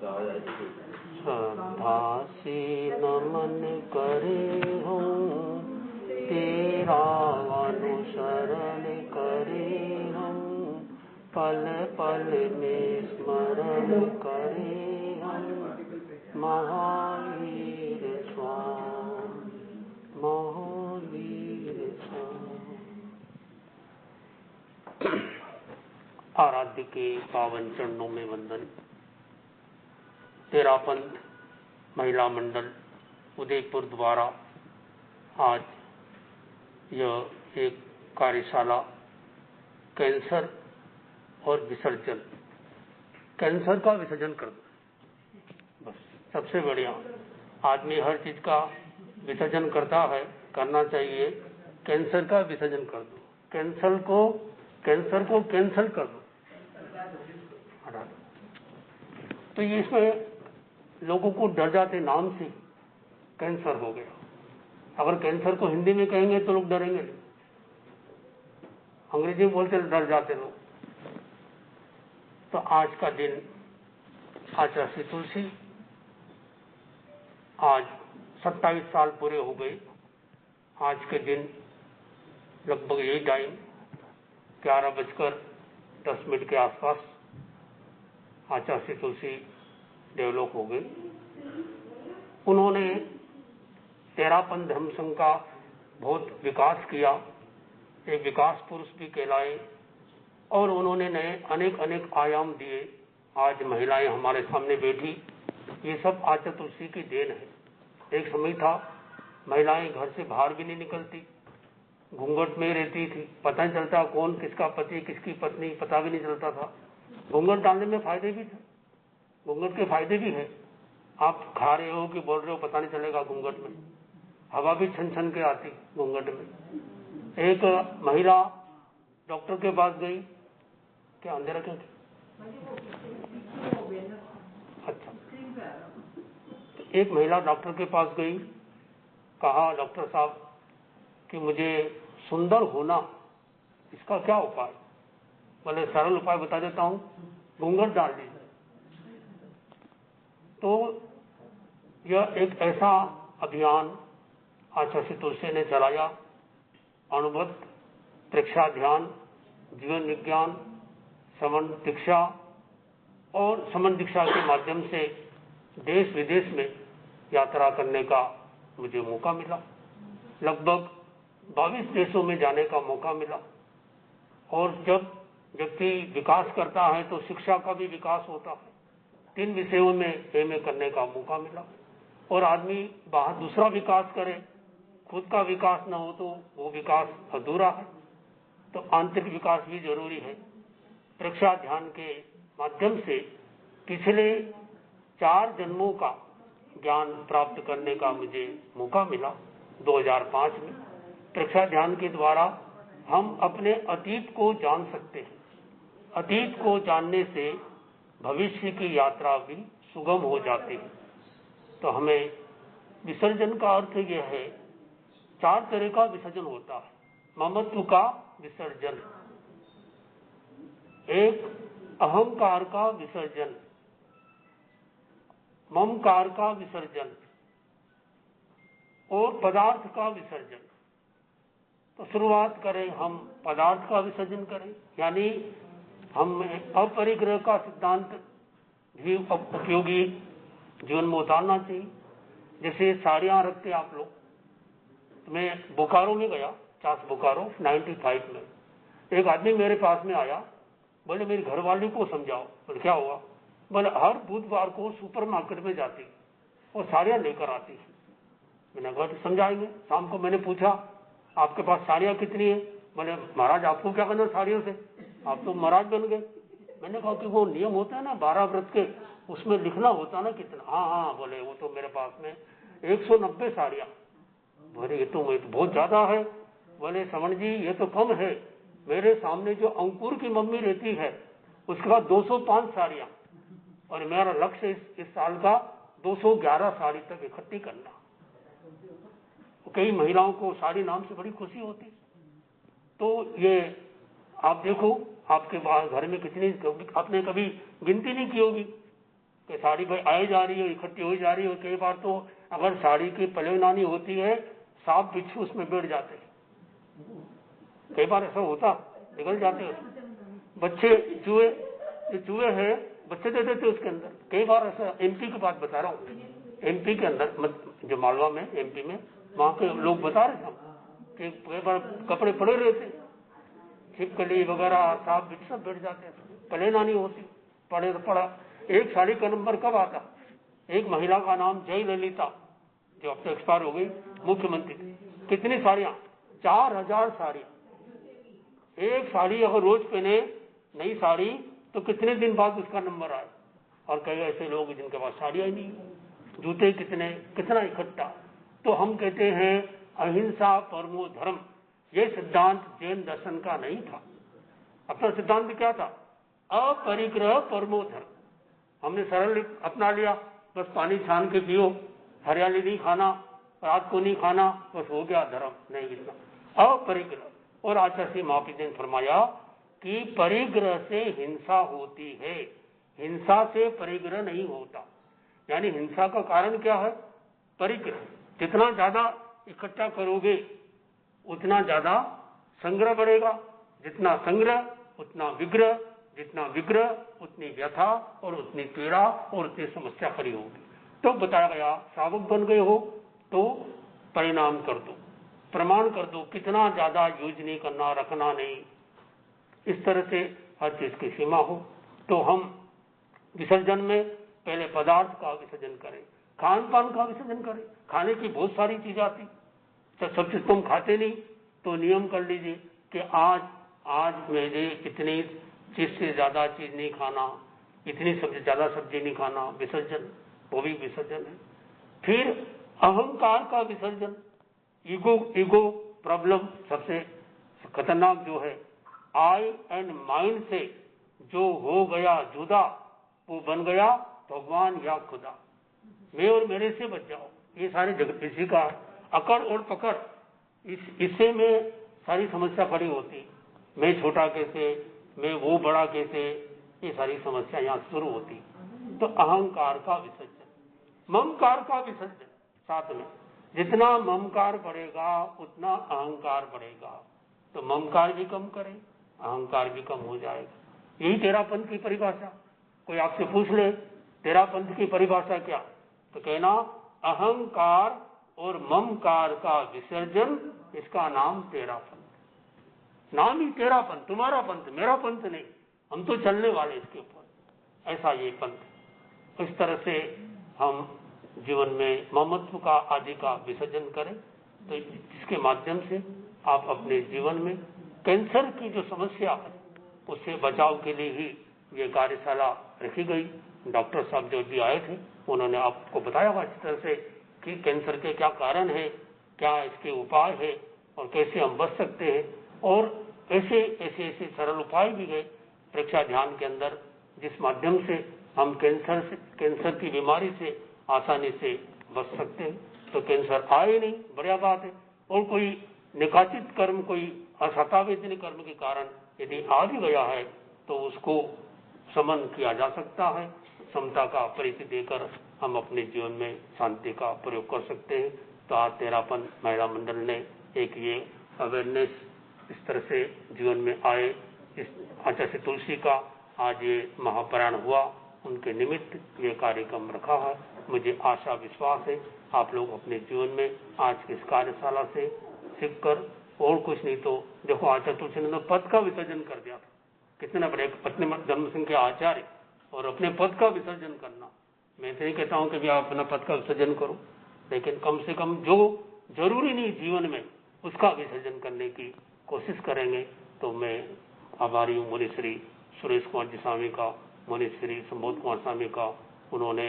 श्रद्धा से नमन करे हम, तेरा अनुसरण करे हम, पल पल में स्मरण करे हम, महावीर स्वामी, महावीर स्वामी। आराध्य के पावन चरणों में वंदन। तेरा पंथ महिला मंडल उदयपुर द्वारा आज यह एक कार्यशाला कैंसर और विसर्जन, कैंसर का विसर्जन कर दो, बस सबसे बढ़िया। आदमी हर चीज का विसर्जन करता है, करना चाहिए। कैंसर का विसर्जन कर दो, कैंसर को कैंसल कर दो, हटा दो। तो ये इसमें लोगों को डर जाते, नाम से कैंसर हो गया। अगर कैंसर को हिंदी में कहेंगे तो लोग डरेंगे, अंग्रेजी में बोलते डर जाते लोग। तो आज का दिन आचार्य तुलसी, आज 27 साल पूरे हो गए। आज के दिन लगभग यही टाइम 11:10 के आसपास आचार्य तुलसी डेवलप हो गए। उन्होंने तेरापन धर्म संघ का बहुत विकास किया, एक विकास पुरुष भी कहलाए, और उन्होंने नए अनेक आयाम दिए। आज महिलाएं हमारे सामने बैठी, ये सब आचार्य तुलसी की देन है। एक समय था महिलाएं घर से बाहर भी नहीं निकलती, घूंघट में रहती थी, पता नहीं चलता कौन किसका पति किसकी पत्नी, पता भी नहीं चलता था। घूंघट डालने में फायदे भी थे, घूंघट के फायदे भी है। आप खा रहे हो कि बोल रहे हो पता नहीं चलेगा घूंघट में, हवा भी छन छन के आती घूंघट में। एक महिला डॉक्टर के पास गई, क्या अंधेरा क्यों? अच्छा, एक महिला डॉक्टर के पास गई, कहा डॉक्टर साहब कि मुझे सुंदर होना, इसका क्या उपाय? बोले सरल उपाय बता देता हूं, घूंघट डाल दीजिए। तो यह एक ऐसा अभियान आचार्य तुलसी ने चलाया। अनुभव, प्रेक्षा ध्यान, जीवन विज्ञान, समन दीक्षा, और समन दीक्षा के माध्यम से देश विदेश में यात्रा करने का मुझे मौका मिला। लगभग 22 देशों में जाने का मौका मिला। और जब व्यक्ति विकास करता है तो शिक्षा का भी विकास होता है। 3 विषयों में एमए करने का मौका मिला। और आदमी बाहर दूसरा विकास करे, खुद का विकास न हो तो वो विकास अधूरा है। तो आंतरिक विकास भी जरूरी है। प्रेक्षा ध्यान के माध्यम से पिछले 4 जन्मों का ज्ञान प्राप्त करने का मुझे मौका मिला 2005 में। प्रेक्षा ध्यान के द्वारा हम अपने अतीत को जान सकते हैं। अतीत को जानने से भविष्य की यात्रा भी सुगम हो जाती है। तो हमें विसर्जन का अर्थ यह है, 4 तरह का विसर्जन होता है। ममत्व का विसर्जन, एक अहंकार का विसर्जन, ममकार का विसर्जन और पदार्थ का विसर्जन। तो शुरुआत करें, हम पदार्थ का विसर्जन करें, यानी हम अपरिग्रह का सिद्धांत भी उपयोगी जीवन में उतारना चाहिए। जैसे साड़ियां रखते आप लोग, तो मैं बोकारो में गया, चास बोकारो 95 में। एक आदमी मेरे पास में आया, बोले मेरी घरवाली को समझाओ। बोले क्या हुआ? बोले हर बुधवार को सुपरमार्केट में जाती और साड़ियां लेकर आती है। मैंने कहा तो समझाएंगे। शाम को मैंने पूछा आपके पास साड़ियां कितनी है? बोले महाराज आपको क्या करना साड़ियों से, आप तो महाराज बन गए। मैंने कहा कि वो नियम होता है ना 12 व्रत के, उसमें लिखना होता ना कितना। हाँ, बोले वो तो मेरे पास में 190 साड़ियां। बोले ये तो बहुत ज्यादा है। बोले श्रवण जी ये तो कम है, मेरे सामने जो अंकुर की मम्मी रहती है उसके बाद 205 साड़ियां, और मेरा लक्ष्य इस साल का 211 साड़ी तक इकट्ठी करना। कई महिलाओं को साड़ी नाम से बड़ी खुशी होती। तो ये आप देखो आपके घर में कितनी, आपने कभी गिनती नहीं की होगी कि साड़ी भाई आई जा रही है, इकट्ठी हो जा रही है। कई बार तो अगर साड़ी की पलेनानी होती है, सांप बिच्छू उसमें बैठ जाते हैं, कई बार ऐसा होता, निकल जाते हैं बच्चे। चूहे, जो चूहे हैं बच्चे दे देते उसके अंदर। कई बार ऐसा, एमपी की बात बता रहा हूँ, एमपी के अंदर, जो मालवा में, एमपी में, वहां के लोग बता रहे थे कि कई बार कपड़े पड़े रहते, छिपकली वगैरह सांप बिच्छू सब बैठ जाते, पलेनानी होती, पड़े तो पड़ा। एक साड़ी का नंबर कब आता, एक महिला का नाम जयललिता, जो अब तो एक्सपायर हो गई, मुख्यमंत्री, कितनी साड़ियां, 4000 साड़ियां। एक साड़ी अगर रोज पहने नई साड़ी, तो कितने दिन बाद उसका नंबर आए। और कई ऐसे लोग जिनके पास साड़ियां ही नहीं, जूते कितने, कितना इकट्ठा। तो हम कहते हैं अहिंसा परमो धर्म, ये सिद्धांत जैन दर्शन का नहीं था। अपना सिद्धांत क्या था, अपरिग्रह परमो धर्म। हमने सरल अपना लिया, बस पानी छान के पियो, हरियाली नहीं खाना, रात को नहीं खाना, बस हो गया धर्म। नहीं, इतना अपरिग्रह। और आचार्य महापिता ने फरमाया कि परिग्रह से हिंसा होती है, हिंसा से परिग्रह नहीं होता। यानी हिंसा का कारण क्या है, परिग्रह। जितना ज्यादा इकट्ठा करोगे उतना ज्यादा संग्रह बढ़ेगा, जितना संग्रह उतना विग्रह, जितना विग्रह उतनी व्यथा और उतनी पीड़ा और उतनी समस्या खड़ी होगी। तो बताया गया, श्रावक बन गए हो तो परिणाम कर दो, प्रमाण कर दो, कितना ज्यादा यूज नहीं करना, रखना नहीं, इस तरह से हर चीज की सीमा हो। तो हम विसर्जन में पहले पदार्थ का विसर्जन करें, खान पान का विसर्जन करें। खाने की बहुत सारी चीज आती, तो सब चीज तुम खाते नहीं, तो नियम कर लीजिए कि आज मेरे इतनी चीज से ज्यादा चीज नहीं खाना, इतनी सबसे ज्यादा सब्जी नहीं खाना, विसर्जन, वो भी विसर्जन है। फिर अहंकार का विसर्जन, ईगो प्रॉब्लम सबसे खतरनाक जो है, आई एंड माइंड से जो हो गया जुदा, वो बन गया भगवान या खुदा। मैं और मेरे से बच जाओ, ये सारे जगत, इसी का अकड़ और पकड़, इससे में सारी समस्या खड़ी होती। मैं छोटा कैसे, मैं वो बड़ा कैसे, ये सारी समस्या यहाँ शुरू होती। तो अहंकार का विसर्जन, ममकार का विसर्जन साथ में। जितना ममकार बढ़ेगा उतना अहंकार बढ़ेगा, तो ममकार भी कम करें, अहंकार भी कम हो जाएगा। यही तेरापंथ की परिभाषा। कोई आपसे पूछ ले तेरापंथ की परिभाषा क्या, तो कहना अहंकार और ममकार का विसर्जन, इसका नाम तेरापंथ। नाम ही तेरापंथ, तुम्हारा पंथ, मेरा पंथ नहीं, हम तो चलने वाले इसके ऊपर, ऐसा ये पंथ। इस तरह से हम जीवन में ममत्व का आदि का विसर्जन करें, तो इसके माध्यम से आप अपने जीवन में कैंसर की जो समस्या है उससे बचाव के लिए ही ये कार्यशाला रखी गई। डॉक्टर साहब जो भी आए थे उन्होंने आपको बताया हुआ इस तरह से कि कैंसर के क्या कारण है, क्या इसके उपाय है और कैसे हम बच सकते हैं। और ऐसे सरल उपाय भी है परीक्षा ध्यान के अंदर, जिस माध्यम से हम कैंसर की बीमारी से आसानी से बच सकते हैं। तो कैंसर आए नहीं, बढ़िया बात है। और कोई निकाचित कर्म, कोई असतावेदनी कर्म के कारण यदि आ भी गया है तो उसको समन किया जा सकता है। समता का परिचय देकर हम अपने जीवन में शांति का प्रयोग कर सकते हैं। तो आज तेरापन महिला मंडल ने एक ये अवेयरनेस इस तरह से जीवन में आए, इस आचार्य तुलसी का आज ये महाप्राण हुआ, उनके निमित्त ये कार्यक्रम रखा है। मुझे आशा विश्वास है आप लोग अपने जीवन में आज की इस कार्यशाला से सीखकर, और कुछ नहीं तो देखो आचार्य तुलसी ने पद का विसर्जन कर दिया था, कितना बड़े अपने धर्म सिंह के आचार्य, और अपने पद का विसर्जन करना। मैं तो नहीं कहता हूं कि भी आप अपना पद का विसर्जन करो, लेकिन कम से कम जो जरूरी नहीं जीवन में उसका विसर्जन करने की कोशिश करेंगे। तो मैं आभारी हूँ मुनि श्री सुरेश कुमार जी स्वामी का, मुनि श्री संबोध कुमार स्वामी का, उन्होंने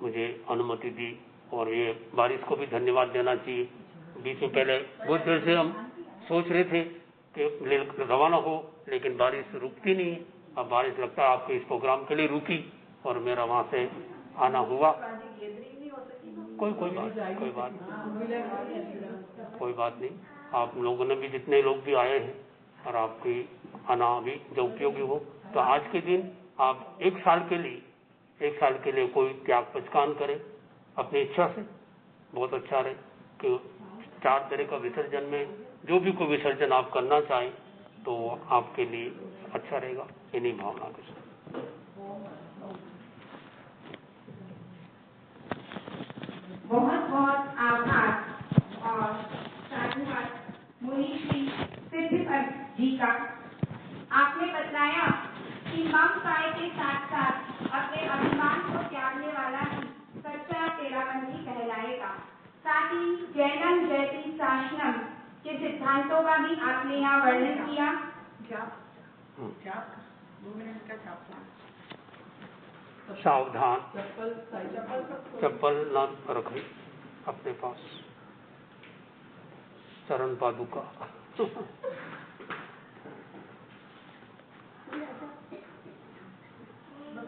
मुझे अनुमति दी। और ये बारिश को भी धन्यवाद देना चाहिए। बीच में पहले बहुत देर से हम सोच रहे थे कि रवाना हो, लेकिन बारिश रुकती नहीं। अब बारिश लगता है आपके इस प्रोग्राम के लिए रुकी और मेरा वहां से आना हुआ। कोई बात नहीं। आप लोगों ने भी, जितने लोग भी आए हैं, और आपकी आना भी जो उपयोगी हो। तो आज के दिन आप एक साल के लिए 1 साल के लिए कोई त्याग पचकान करे अपनी इच्छा से, बहुत अच्छा रहे कि 4 तरह का विसर्जन में जो भी कोई विसर्जन आप करना चाहें तो आपके लिए अच्छा रहेगा। इन्हीं भावना के साथ बहुत बहुत आभार और साधुवाद मुनीश्री सिद्धिपत जी का। आपने बताया कि ममकाय के साथ साथ अपने अभिमान को त्यागने वाला ही सच्चा तेरापंथी कहलाएगा। साथ ही जैनम जयति शासनम के सिद्धांतों का भी आपने यहाँ वर्णन किया। सावधान, चप्पल न रखें अपने पास, चरण पादुका।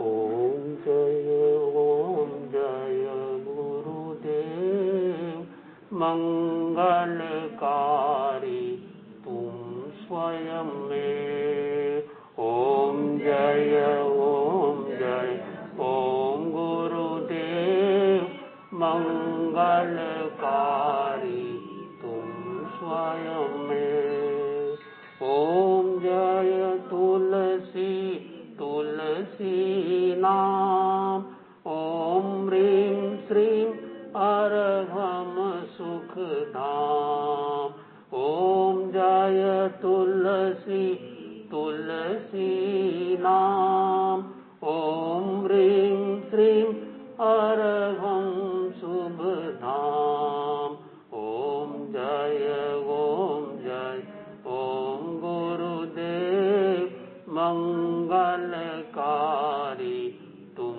ओम जय गुरुदेव मंगलकारी तुम स्वयं में। ओम जय ओम गुरुदेव मंगलकारी तुम स्वयं में। ओम जय तुलसी नाम। ओम ह्रीं श्रीं अर्घम सुख धाम। ओम जय तुलसी नाम। ओम ह्रीं श्रीं अर्घम शुभ धाम। ओम जय ओम गुरुदेव मंगलकारी तुम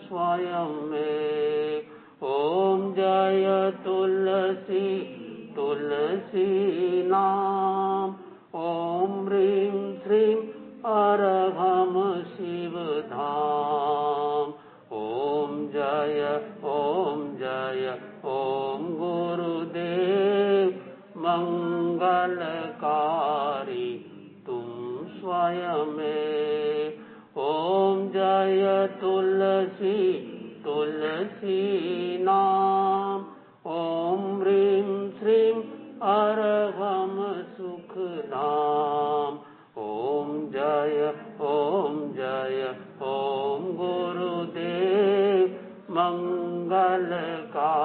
स्वयं में। ओम जय तुलसी नाम। ओम ह्रीं श्रीं अर्घम शिव धाम। ओम जय ओम गुरुदेव मंगलकारी तुम स्वयं में। ओम जय तुलसी नाम। ओम ह्रीं श्रीं अर्घम सुख धाम। ओम जय ओम गुरुदेव मंगलकारी